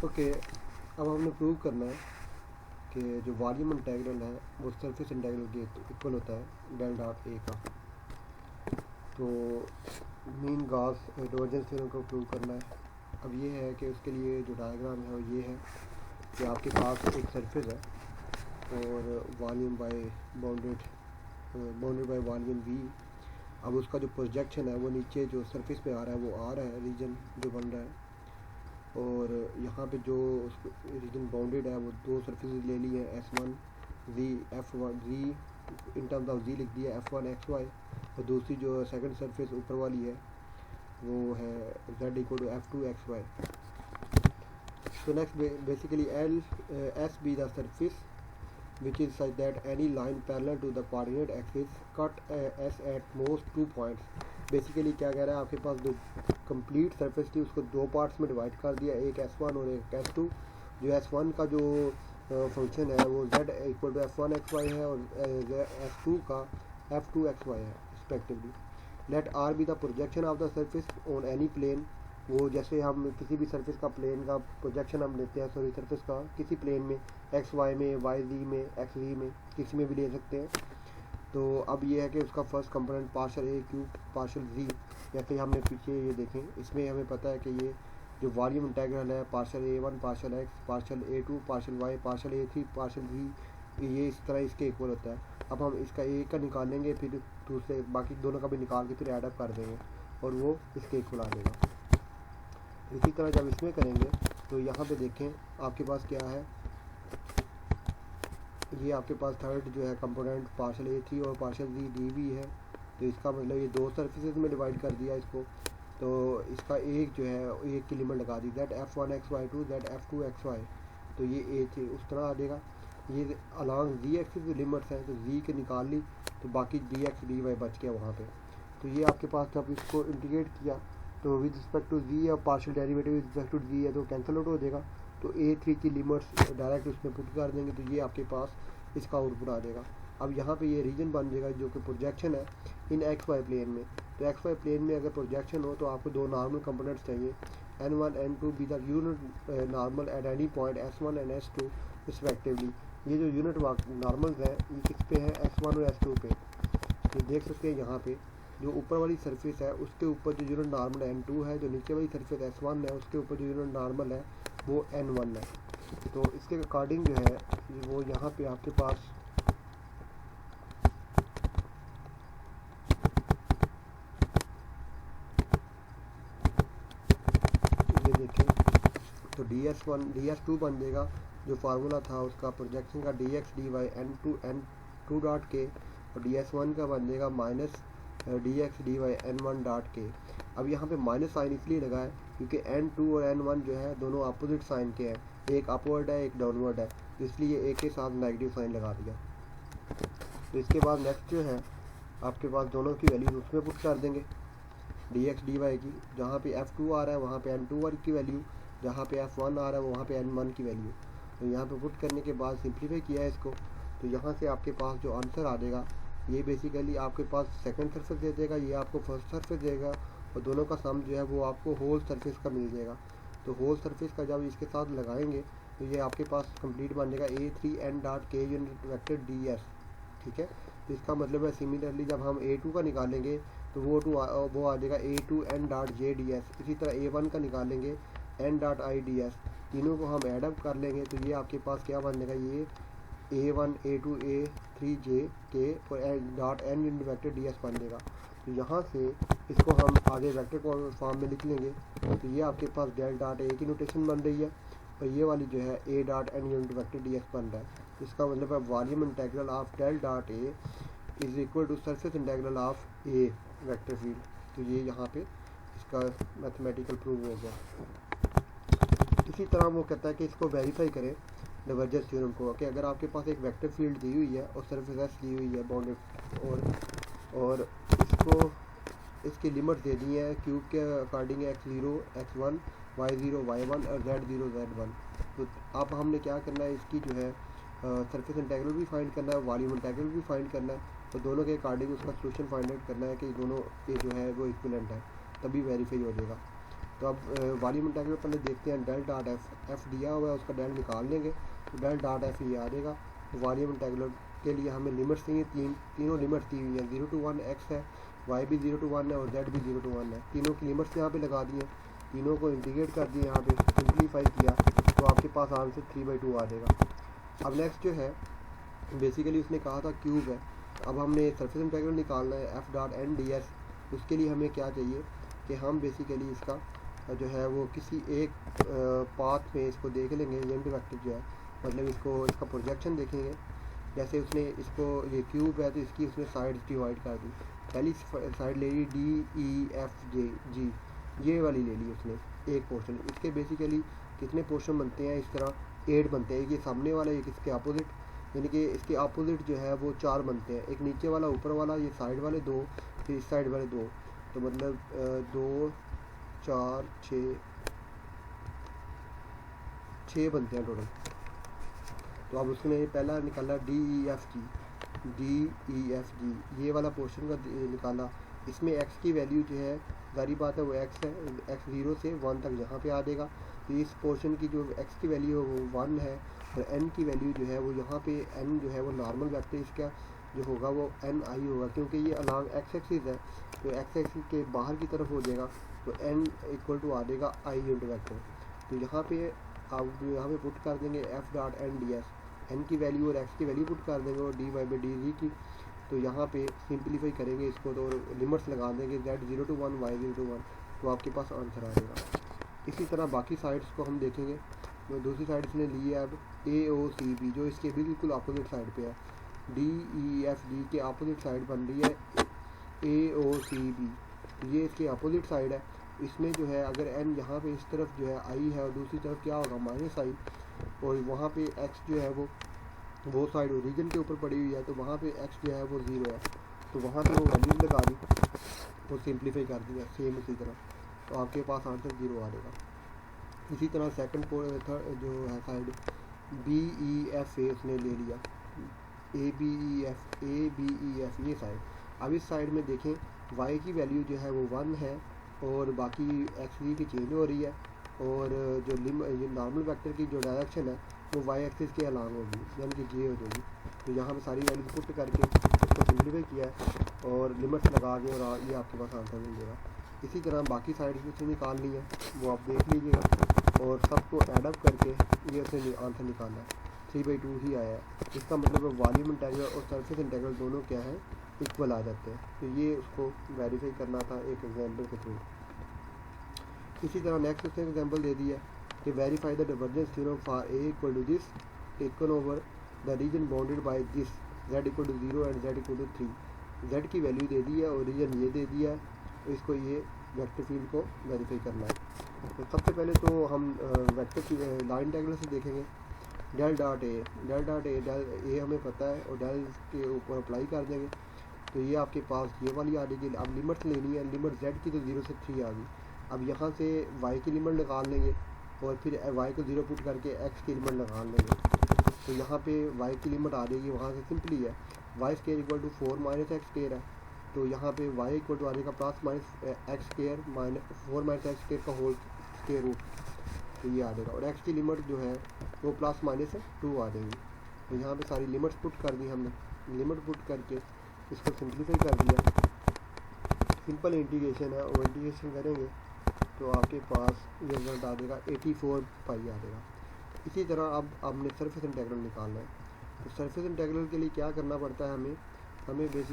Okay, अब हमने prove करना है कि जो वॉल्यूम इंटीग्रल है वो सरफेस इंटीग्रल के इक्वल होता है डेल डॉट ए का। तो मीन गॉस डाइवर्जेंस थ्योरम को प्रूव करना है। अब ये है कि उसके लिए जो डायग्राम है वो ये है कि आपके पास एक सरफेस है और volume by bounded by volume we. अब उसका जो प्रोजेक्शन है वो नीचे जो सरफेस पे आ रहा है वो आ रहा है रीजन जो बन रहा है, और यहाँ पे जो रीजन बाउंडेड है वो दो सरफेस ले ली है S1 Z F1 Z in terms of Z लिख दिया F1 XY, और दूसरी जो सेकंड सरफेस ऊपर वाली है वो है Z equal to F2 XY। So next basically S be the surface which is such that any line parallel to the coordinate axis cut S at most 2 points। Basically क्या कह रहा है, आपके पास जो कंप्लीट सरफेस थी उसको दो parts में डिवाइड कर दिया, एक S1 और एक S2। जो S1 का जो फंक्शन है वो Z equal to F1 XY है और S2 का F2 XY है respectively. Let R be the projection of the surface on any plane. वो जैसे हम किसी भी सरफेस का प्लेन का प्रोजेक्शन हम लेते हैं, सॉरी सरफेस का किसी प्लेन में XY में YZ में XZ में किसी में भी ले सकते हैं। तो अब ये है कि उसका first component partial A cube partial Z, जैसे हमने पीछे ये देखें इसमें हमें पता है कि ये जो वॉल्यूम इंटीग्रल है partial A1 partial X partial A2 partial Y partial A3 partial Z, ये इस तरह इसके इक्वल होता है। अब हम इसका A का निकालेंगे, फिर दूसरे बाकी दोनों का भी निकाल के फिर ऐड अप कर देंगे और वो इसके इक्वल आ जाएगा। इसी तरह जब इसमें करेंगे तो यहाँ पे देखें आपके पास क्या है, ये आपके पास थर्ड जो है कंपोनेंट पार्शल A3 और पार्शल Z डी भी है। तो इसका मतलब ये दो सर्फेसेस में डिवाइड कर दिया इसको, तो इसका एक जो है एक की लिमिट लगा दी that F1 XY2 that F2 XY। तो ये ए थे उस तरह आ जाएगा। ये अलॉन्ग Z एक्सिस की लिमिट्स हैं, तो Z के निकाल ली तो बाकी dx dy बच गया वहाँ पे। तो ये आपके पास जब इसको इंटीग्रेट किया तो विद रिस्पेक्ट टू Z और partial derivative with respect to Z है तो कैंसिल आउट हो जाएगा। तो A3 की लिमिट्स डायरेक्ट उसमें पुट कर देंगे तो ये आपके पास इसका आउटपुट आ जाएगा। अब यहाँ पे ये रीजन बन जाएगा जो कि प्रोजेक्शन है इन XY प्लेन में। तो XY प्लेन में अगर प्रोजेक्शन हो तो आपको दो नॉर्मल कंपोनेंट्स चाहिए, N1 N2 be the unit normal at any point S1 and S2 respectively. ये जो यूनिट नॉर्मल्स हैं ये किस पे है, S1 और S2 पे। तो देख सकते हैं यहाँ पे जो ऊपर वाली सरफेस है उसके ऊपर जो यूनिट नॉर्मल N2 है, जो नीचे वाली सरफेस S1 है उसके ऊपर जो यूनिट नॉर्मल है वो N1 है। तो इसके अकॉर्डिंग जो है वो यहाँ पे आपके पास ये देखें तो DS2 बन जाएगा, जो फार्मूला था उसका प्रोजेक्शन का dx dy N2 डॉट के, और DS1 का बन जाएगा minus dx dy N1 dot के। अब यहाँ पे माइनस साइन इसलिए लगा है क्योंकि N2 और N1 जो है दोनों अपोजिट साइन के हैं, एक अपवर्ड है एक डाउनवर्ड है, इसलिए एक के साथ नेगेटिव साइन लगा दिया। तो इसके बाद नेक्स्ट जो है आपके पास दोनों की वैल्यूज उसमें पुट कर देंगे dx dy की। जहाँ पे F2 आ रहा है वहाँ पे N2 की वैल्यू, जहाँ पे F1 आ रहा है वहाँ पे N1 की वैल्यू। तो यहाँ पे पुट करने के बाद सिंप्लीफाई किया है इसको, तो यहाँ से आपके पास जो आंसर आ जाएगा ये बेसिकली आपके पास सेकंड सरफेस दे देगा, ये आपको फर्स्ट सरफेस देगा, और दोनों का सम जो है वो आपको होल सरफेस का मिल जाएगा। तो होल सरफेस का जब इसके साथ लगाएंगे तो ये आपके पास कंप्लीट बन जाएगा A3n डॉट के यूनिट वेक्टर ds। ठीक है, तो इसका मतलब है सिमिलरली जब हम A2 का निकालेंगे तो वो आ जाएगा A2n डॉट जे ds। इसी तरह A1 का निकालेंगे n डॉट i ds। तीनों को हम एडअप कर लेंगे तो ये आपके पास क्या बन जाएगा, ये A1 A2 A3 J K और dot n unit vector ds बन जाएगा। तो यहाँ से इसको हम आगे वेक्टर फॉर्म में लिख लेंगे तो ये आपके पास डेल डॉट ए की नोटेशन बन रही है, और ये वाली जो है A dot n unit vector ds बन रहा है। इसका मतलब है volume integral of del dot A is equal to surface integral of A vector field. तो ये यहाँ पे इसका मैथमेटिकल प्रूव हो गया। इसी तरह वो कहता है कि इसको वेरीफाई करें डाइवर्जेंस थ्योरम को, कि अगर आपके पास एक वेक्टर फील्ड दी हुई है और सरफेस एस दी हुई है बाउंडेड, और इसको इसकी लिमिट दे दी है क्यूब के according x0 x1 y0 y1 और z0 z1। तो अब हमने क्या करना है, इसकी जो है सरफेस इंटीग्रल भी फाइंड करना है, वॉल्यूम इंटीग्रल भी फाइंड करना है, तो दोनों के अकॉर्डिंग उसका सोल्यूशन फाइंड आउट करना है कि दोनों ये जो है वो इक्विवेलेंट है, तभी वेरीफाई हो जाएगा। तो अब वॉल्यूम इंटीग्रल पहले देखते हैं। डेल डॉट एफ दिया हुआ है, उसका डेल निकाल लेंगे तो डेल डॉट एफ ये आ जाएगा। वॉल्यूम इंटीग्रल के लिए हमें लिमिट्स चाहिए, तीनों लिमिट्स दी हुई हैं। 0 to 1 एक्स है, वाई भी 0 to 1 है और जेड भी 0 to 1 है। तीनों की लिमिट्स यहाँ पे लगा दी हैं, तीनों को इंटीग्रेट कर दिए, यहाँ पे सिंप्लीफाई किया तो आपके पास आंसर 3/2 आ जाएगा। अब नेक्स्ट जो है बेसिकली उसने कहा था क्यूब है। अब हमने सरफेस इंटीग्रल निकालना है F dot N D S. उसके लिए हमें क्या चाहिए कि हम बेसिकली इसका जो है वो किसी एक पाथ में इसको देख लेंगे। यूनिट वेक्टर जो है मतलब इसका प्रोजेक्शन देखेंगे। जैसे उसने इसको ये क्यूब है तो इसकी उसने साइड्स डिवाइड कर दी। पहली साइड ले ली DEFG, ये वाली ले ली उसने एक पोर्शन। इसके बेसिकली कितने पोर्शन बनते हैं, इस तरह 8 बनते हैं। ये सामने वाला एक इसके अपोजिट, यानी कि इसके अपोजिट जो है वो 4 बनते हैं। एक नीचे वाला, ऊपर वाला, ये साइड वाले 2, फिर इस साइड वाले 2, तो मतलब 2 4 6 बनते हैं टोटल। तो अब उसने पहला निकाला DEFG, ये वाला पोर्शन का निकाला। इसमें x की वैल्यू जो है जारी बात है वो x है, x 0 से 1 तक यहाँ पे आ जाएगा। तो इस पोर्शन की जो x की वैल्यू है वो 1 है और n की वैल्यू जो है वो यहाँ पे n जो है वो नॉर्मल वेक्टर इसका जो होगा वो NI होगा, क्योंकि ये अलॉन्ग x एक्सिस है तो x एक्सिस के बाहर की तरफ हो जाएगा तो n इक्वल टू आ जाएगा I यूनिट वेक्टर। तो यहाँ पे आप यहाँ पे पुट कर देंगे F dot N D S, N की वैल्यू और एक्स की वैल्यू पुट कर देंगे और dy/dz की। तो यहाँ पे सिंप्लीफाई करेंगे इसको तो लिमिट्स लगा देंगे z 0 to 1 y 0 to 1, तो आपके पास आंसर आ जाएगा। इसी तरह बाकी साइड्स को हम देखेंगे। तो दूसरी साइड इसने ली है अब AOCB, जो इसके बिल्कुल अपोजिट साइड पे है। DEFG के अपोजिट साइड बन रही है AOCB, ये इसके अपोजिट साइड है। इसमें जो है अगर n यहाँ पे इस तरफ जो है I है और दूसरी तरफ क्या होगा -I, और वहाँ पे x जो है वो साइड ओरिजिन के ऊपर पड़ी हुई है तो वहाँ पे x जो है वो 0 है, तो वहाँ पे वो वैल्यूज लगा दी और सिंप्लीफाई कर दिया सेम उसी तरह, तो आपके पास आंसर 0 आ जाएगा। इसी तरह सेकंड जो है साइड BEFA उसने ले लिया, ABEF ये साइड। अब इस साइड में देखें y की वैल्यू जो है वो 1 है और बाकी x की चेंज हो रही है और जो नॉर्मल वेक्टर की जो डायरेक्शन है वो y एक्सिस के अलॉन्ग होगी, यानी कि j हो जाएगी। तो यहाँ पे सारी वैल्यू पुट करके इसको सिंप्लीफाई किया है और लिमिट्स लगा के और ये आपके पास आंसर मिल जाएगा। इसी तरह बाकी साइड की उसने निकालनी है, वो आप देख लीजिएगा और सबको एडअप करके ये उसने आंसर निकालना है। 3/2 ही आया है। इसका मतलब वॉल्यूम इंटीग्रल और सरफेस इंटीग्रल दोनों क्या है, इक्वल आ जाते हैं। तो ये उसको वेरीफाई करना था एक एग्जाम्पल के थ्रू। इसी तरह नेक्स्ट उसने एग्जाम्पल दे दिया कि verify the divergence theorem for A equal to this taken over the region bounded by this z equal to 0 and z equal to 3। z की वैल्यू दे दी है और रीजन ये दे दिया है, तो इसको ये वेक्टर फील्ड को वेरीफाई करना है। तो सबसे पहले तो हम वेक्टर की लाइन इंटीग्रल से देखेंगे। डेल डॉट ए हमें पता है और डेल के ऊपर अप्लाई कर देंगे तो ये आपके पास ये वाली आ जाएगी। अब लिमिट्स लेनी है, लिमिट z की तो 0 से 3 आ गई। अब यहाँ से y की लिमिट निकाल लेंगे और फिर y को 0 पुट करके x की लिमिट निकाल लेंगे। तो यहाँ पे y की लिमिट आ जाएगी, वहाँ से सिंपली है y square equal to 4 minus X square है, तो यहाँ पे y इक्वल टू आ जाएगा plus minus X square minus 4 minus X square का होल स्क्वायर रूट, तो ये आ जाएगा। और x की लिमिट जो है वो प्लस माइनस 2 आ जाएगी। तो यहाँ पे सारी लिमिट्स पुट कर दी हमने, लिमिट पुट करके इसको सिंप्लीफाई कर दिया। सिंपल इंटीग्रेशन है और इंटीग्रेशन करेंगे तो आपके पास ये रिजल्ट आ जाएगा 84 पाई आ जाएगा। इसी तरह अब हमने सरफेस इंटीग्रल निकालना है। तो सरफेस इंटीग्रल के लिए क्या करना पड़ता है हमें बेसिक